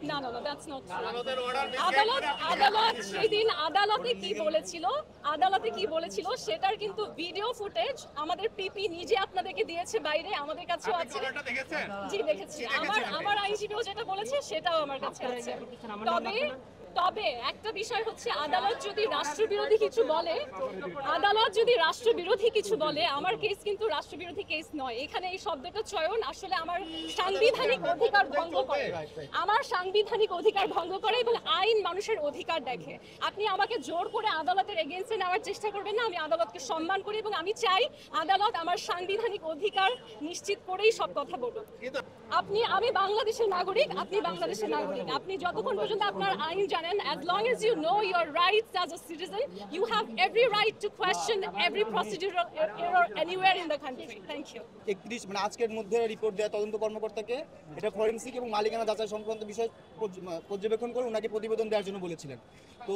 না না না, দ্যাটস নট ট্রু। আদালত আদালত সেদিন আদালতে কি বলেছিল সেটার কিন্তু ভিডিও ফুটেজ আমাদের পিপি নিজে আপনাদেরকে দিয়েছে, বাইরে আমাদের কাছেও আছে। জি দেখেছি, আমার আইনজীবীও যেটা বলেছে সেটাও আমার কাছে আছে। তবে তবে একটা বিষয় হচ্ছে, আদালত যদি রাষ্ট্রবিরোধী কিছু বলে, আমার কেস কিন্তু রাষ্ট্রবিরোধী কেস নয়। এখানে এই শব্দটা চয়ন আসলে আমার সাংবিধানিক অধিকার ভঙ্গ করে এবং আইন মানুষের অধিকার দেখে। আপনি আমাকে জোর করে আদালতের এগেইনস্টে নেওয়ার চেষ্টা করবেন না। আমি আদালতকে সম্মান করি এবং আমি চাই আদালত আমার সাংবিধানিক অধিকার নিশ্চিত করেই সব কথা বলুক। আমি বাংলাদেশের নাগরিক, আপনি বাংলাদেশের নাগরিক। আপনি যতক্ষণ পর্যন্ত আপনার আইন জানেন, as long as you know your rights as a citizen, you have every right to question every procedural error anywhere in the country. Thank you. 31 মানে আজকের মধ্যে রিপোর্ট দেওয়া তদন্ত কর্মকর্তাকে এটা ফরেনসিক এবং মালিকানা যাচাই সংক্রান্ত বিষয় পর্যবেক্ষণ করে ওনাকে প্রতিবেদন দেওয়ার জন্য বলেছিলেন। তো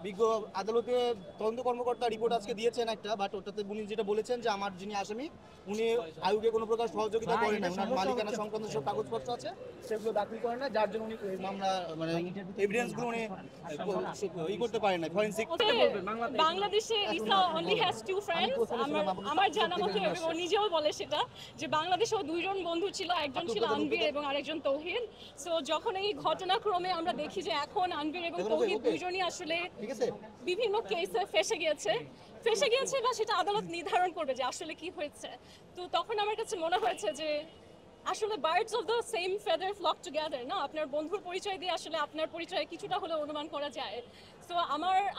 বিজ্ঞ আদালতে তদন্ত কর্মকর্তা রিপোর্ট আজকে দিয়েছেন একটা, বাট ওটাতে উনি যেটা বলেছেন যে আমার যিনি আসামি উনি আয়োগে কোনো প্রকার সহযোগিতা করেন না, ওনার মালিকানা সংক্রান্ত সব কাগজপত্র আছে সেগুলো দাখিল করেন না, যার জন্য উনি মামলা মানে এভিডেন্সগুলো উনি করতে পারেন না। ফরেনসিক বাংলাদেশে ইসা only has two friends, আমার জানা মতে ও নিজেও বলে সেটা, যে বাংলাদেশেও দুইজন বন্ধু ছিল, একজন ছিল আনবির এবং আরেকজন তৌহিদ। সো যখন এই ঘটনাক্রমে আমরা দেখি যে এখন আনবির এবং তৌহিদ দুইজনই আসলে বিভিন্ন কেসে ফেসে গিয়েছে বা সেটা আদালত নির্ধারণ করবে যে আসলে কি হয়েছে। তো তখন আমার কাছে মনে হয়েছে যে আসলে birds of the same feather flock together না, আপনার বন্ধুর পরিচয় দিয়ে আসলে আপনার পরিচয় কিছুটা হলেও অনুমান করা যায়। সো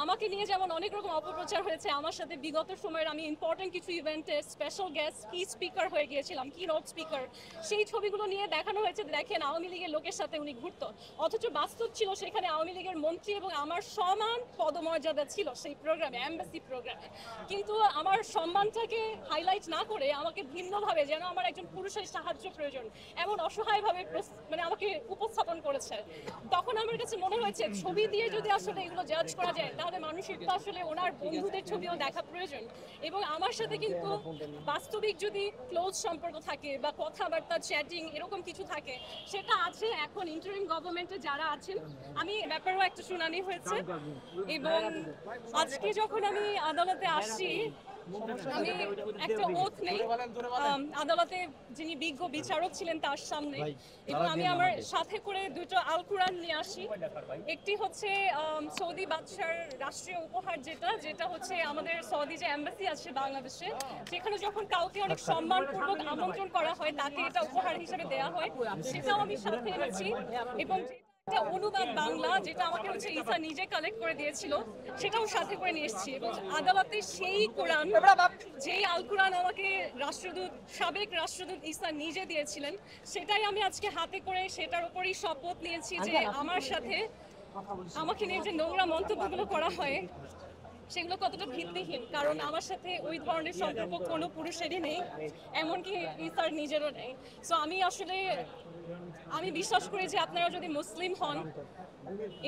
আমাকে নিয়ে যেমন অনেক রকম অপপ্রচার হয়েছে, আমার সাথে বিগত সময়ের আমি ইম্পর্টেন্ট কিছু ইভেন্টে স্পেশাল গেস্ট কি স্পিকার হয়ে গিয়েছিলাম, কি নোট স্পিকার, সেই ছবিগুলো নিয়ে দেখানো হয়েছে দেখেন আওয়ামী লীগের লোকের সাথে উনি ঘুরতো, অথচ বাস্তব ছিল সেখানে আওয়ামী লীগের মন্ত্রী এবং আমার সমান পদমর্যাদা ছিল সেই প্রোগ্রামে, এমবাসি প্রোগ্রামে। কিন্তু আমার সম্মানটাকে হাইলাইট না করে আমাকে ভিন্নভাবে, যেন আমার একজন পুরুষের সাহায্য প্রয়োজন, এমন অসহায়ভাবে মানে আমাকে উপস্থাপন করেছে। তখন আমার কাছে মনে হয়েছে ছবি দিয়ে যদি আসলে এগুলো জাজ করা যায়, তাহলে মানুষের তো আসলে ওনার বন্ধুদের ছবিও দেখা প্রয়োজন। এবং আমার সাথে কিন্তু বাস্তবিক যদি ক্লোজ সম্পর্ক থাকে বা কথাবার্তা, চ্যাটিং এরকম কিছু থাকে, সেটা আছে। এখন ইন্টারিম গভর্নমেন্টে যারা আছেন, আমি ব্যাপারেও একটা শুনানি হয়েছে এবং আজকে যখন আমি আদালতে আসছি, আমি একটা ওথ নেই আদালতে, যিনি বিজ্ঞ বিচারক ছিলেন তার সামনে, এবং আমি আমার সাথে করে দুটো আল কুরআন নিয়ে আসি। একটি হচ্ছে সৌদি বাদশার রাষ্ট্রীয় উপহার, যেটা হচ্ছে আমাদের সৌদি যে এম্বাসি আছে বাংলাদেশে, সেখানে যখন কাউকে অনেক সম্মানপূর্বক আমন্ত্রণ করা হয় তাকে এটা উপহার হিসেবে দেওয়া হয়, সেটাও আমি সাথে এনেছি। এবং একটা অনুবাদ বাংলা, যেটা আমাকে হচ্ছে ইসা নিজে কালেক্ট করে দিয়েছিল, সেটাও সাথে করে নিয়ে এসেছি। এবং আদালতে সেই কোরআন, যেই আল কোরআন আমাকে সাবেক রাষ্ট্রদূত ইসা নিজে দিয়েছিলেন, সেটাই আমি আজকে হাতে করে সেটার উপরই শপথ নিয়েছি যে আমাকে নিয়ে যে নোংরা মন্তব্যগুলো করা হয় সেগুলো কতটা ভিত্তিহীন, কারণ আমার সাথে ওই ধরনের সম্পর্ক কোনো পুরুষেরই নেই, এমনকি ইসার নিজেরও নেই। সো আমি বিশ্বাস করি যে আপনারা যদি মুসলিম হন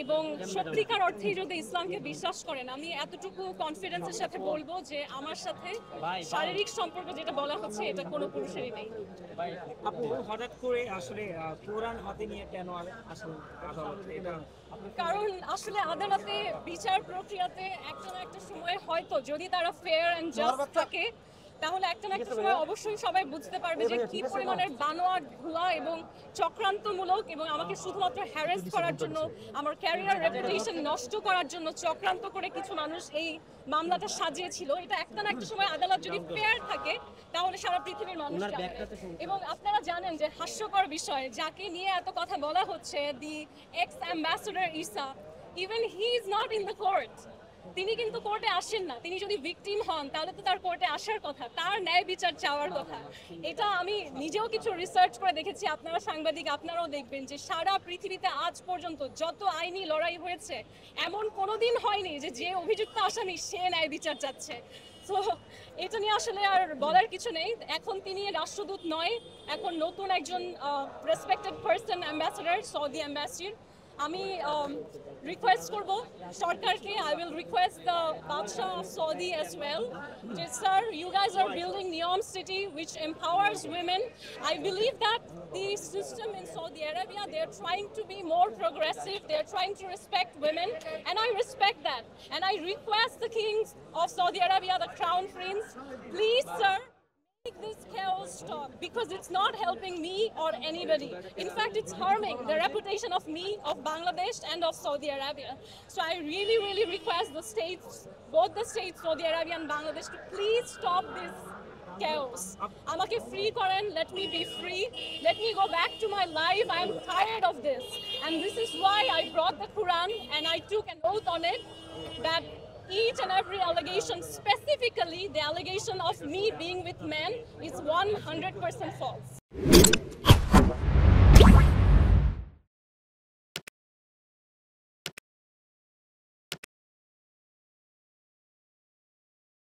এবং সত্যিকার অর্থে যদি ইসলামকে বিশ্বাস করেন, আমি এতটুকু কনফিডেন্সের সাথে বলবো যে আমার সাথে শারীরিক সম্পর্ক যেটা বলা হচ্ছে এটা কোনো পুরুষেরই নেই। আপু হঠাৎ করে আসলে কোরআন হাতে নিয়ে কেন আসলে কারণ আসলে আদালতে বিচার প্রক্রিয়াতে একটা না একটা সময় হয়তো যদি তারা ফেয়ার এন্ড জাস্ট থাকে, তাহলে একটা না একটা সময় অবশ্যই সবাই বুঝতে পারবে যে কি পরিমাণের বানোয়াট, ভুয়া এবং চক্রান্তমূলক, এবং আমাকে শুধুমাত্র হ্যারাস করার জন্য, আমার ক্যারিয়ার রেপুটেশন নষ্ট করার জন্য চক্রান্ত করে কিছু মানুষ এই মামলাটা সাজিয়েছিল। এটা একটা না একটা সময় আদালত যদি ফেয়ার থাকে তাহলে সারা পৃথিবীর মানুষ জানে। এবং আপনারা জানেন যে হাস্যকর বিষয়, যাকে নিয়ে এত কথা বলা হচ্ছে, the ex ambassador Isa, even he is not in the court. তিনি কিন্তু কোর্টে আসেন না। তিনি যদি ভিকটিম হন তাহলে তো তার কোর্টে আসার কথা, তার ন্যায় বিচার চাওয়ার কথা। এটা আমি নিজেও কিছু রিসার্চ করে দেখেছি, আপনারা সাংবাদিক, আপনারাও দেখবেন যে সারা পৃথিবীতে আজ পর্যন্ত যত আইনি লড়াই হয়েছে, এমন কোনোদিন হয়নি যে অভিযুক্ত আসামি সে ন্যায় বিচার চাচ্ছে। তো এটা নিয়ে আসলে আর বলার কিছু নেই। এখন তিনি রাষ্ট্রদূত নয়, এখন নতুন একজন respected person, ambassador, Saudi ambassador. আমি রিকোয়েস্ট করব সরকারকে, I will request the Badshah of Saudi as well, that sir, you guys are building Neom City which empowers women. I believe that the system in Saudi Arabia, they're trying to be more progressive, they're trying to respect women, and I respect that. And I request the kings of Saudi Arabia, the crown prince, please sir, make this chaos stop, because it's not helping me or anybody. In fact, it's harming the reputation of me, of Bangladesh and of Saudi Arabia. So I really request the states, both the states, Saudi Arabia and Bangladesh, to please stop this chaos. Amake free koren, let me be free, let me go back to my life. I am tired of this, and this is why I brought the Quran and I took an oath on it that each and every allegation, specifically the allegation of me being with men, is 100% false.